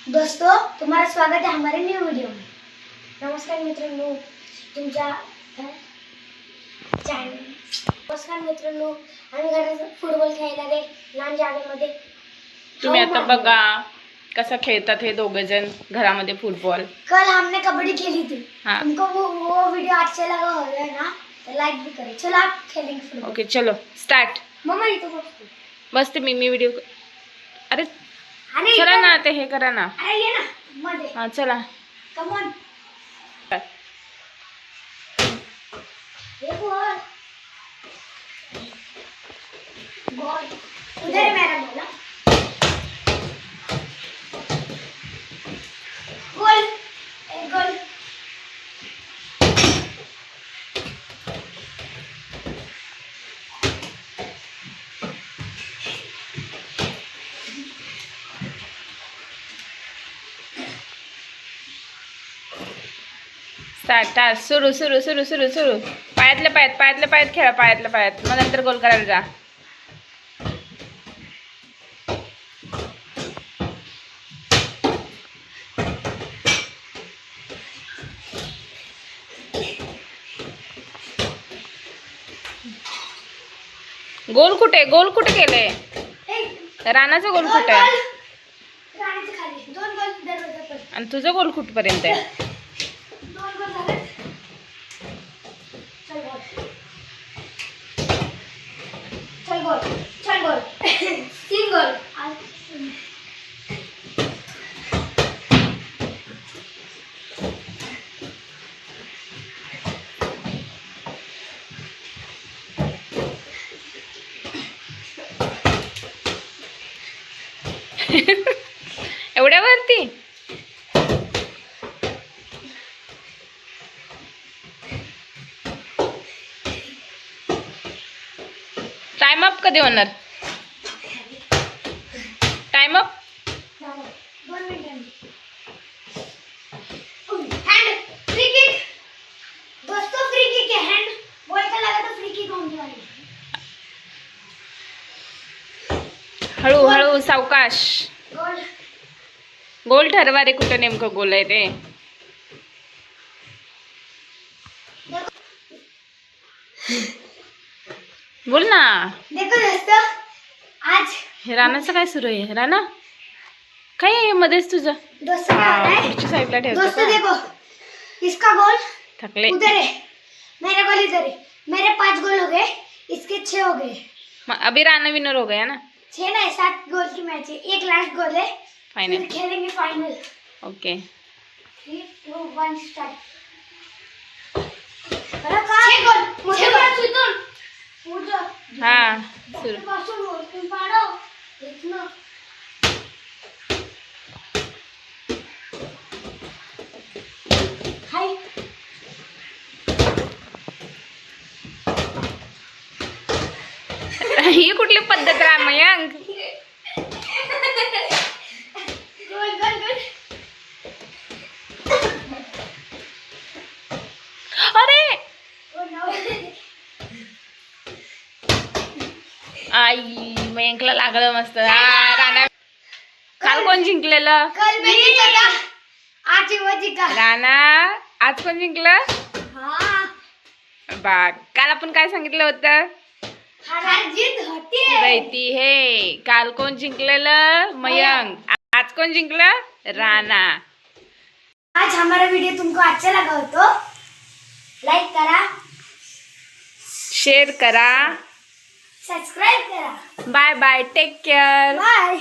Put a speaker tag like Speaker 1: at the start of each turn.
Speaker 1: दोस्तों, तुम्हारा स्वागत है हमारे न्यू वीडियो में। नमस्कार मित्रांनो, तुमच्या चॅनल नमस्कार मित्रांनो, आम्ही घरात फुटबॉल खेळायला रे लहान जागेमध्ये।
Speaker 2: तुम्ही आता बघा कसं खेळतात हे दोघे जण घरामध्ये फुटबॉल।
Speaker 1: कल हमने कबड्डी खेली थी।
Speaker 2: हाँ।
Speaker 1: तुमको वो वीडियो अच्छा लगा होगा ना, तो लाइक भी करें। चलो आप खेलेंगे फुटबॉल।
Speaker 2: ओके चलो स्टार्ट।
Speaker 1: मम्मा ये तो
Speaker 2: बस ते मी व्हिडिओ अरे
Speaker 1: अरे
Speaker 2: चला ना ते हे करा ना।
Speaker 1: अरे ये ना मध्ये।
Speaker 2: हाँ चला
Speaker 1: कम ऑन। ये बॉल बॉल उधर है मेरा बॉल। गोल एक गोल।
Speaker 2: स्टार्ट सुरू सुरू सुरू सुरू सुरू पायातल्या पायात खेळा पायातल्या पायात मग नंतर गोल करायला जा। गोल कुठे केले? राणाचा गोल कुठे आहे?
Speaker 1: राणाच्या खाली दोन गोल दरवाजा पर।
Speaker 2: आणि तुझं गोल कुठपर्यंत आहे?
Speaker 1: दोन गोल झाले। चल गोल चल गोल चल गोल तीन गोल।
Speaker 2: एवढ्यावरती टाइम अप कधी होणार? टाइम अप
Speaker 1: 2 मिनिटांनी। हैंड फ्री किक दोस्तों, फ्री किक है। हैंड बॉल का लगा तो फ्री किक होने वाली।
Speaker 2: हळू हळू सावकाश।
Speaker 1: गोल
Speaker 2: गोल ठरवा रे, कुठं नेमकं गोल आहे ते। बोल ना।
Speaker 1: देखो दोस्तों, आज
Speaker 2: हे राणाचं काय सुरू आहे? राणा काय आहे मध्येच तुझं?
Speaker 1: दोस्तों क्या हो रहा है?
Speaker 2: पुढच्या साईडला ठेवतो
Speaker 1: दोस्तों
Speaker 2: का?
Speaker 1: देखो, इसका गोल
Speaker 2: थकले
Speaker 1: उधर है, मेरा गोल इधर है। मेरे 5 गोल हो गए, इसके 6 हो गए।
Speaker 2: अभी राणा विनर हो गया ना?
Speaker 1: 6 नहीं 7 गोल की मैच है। एक लास्ट गोल है,
Speaker 2: फाइनल
Speaker 1: फिर खेलेंगे फाइनल।
Speaker 2: Okay
Speaker 1: 3 2 1 start. बड़ा का 6 गोल मुझे बड़ा सुतून मुझे
Speaker 2: हाँ सुरू।
Speaker 1: पासून वरतून पाडो इतना। हाय
Speaker 2: ही कुठली पद्धत आहे मयांक?
Speaker 1: गोल गोल गोल।
Speaker 2: अरे
Speaker 1: ओ नो
Speaker 2: आई मयांकला लागलं मस्त। राणा काल कोण जिंकलेलं?
Speaker 1: कल मैं जीता था, आज वो जीता।
Speaker 2: राणा आज कोण जिंकलं?
Speaker 1: हाँ
Speaker 2: बा काल आपण काय सांगितलं होतं?
Speaker 1: हार जीत होती है।
Speaker 2: रहती है। काल कोण जिंकलेलं? मयंक। आज कोण जिंकलं? राणा।
Speaker 1: आज हमारा वीडियो तुमको अच्छा लगा हो तो लाइक करा,
Speaker 2: शेअर करा।
Speaker 1: सब्सक्राइब करा।
Speaker 2: Bye bye, take care.
Speaker 1: Bye.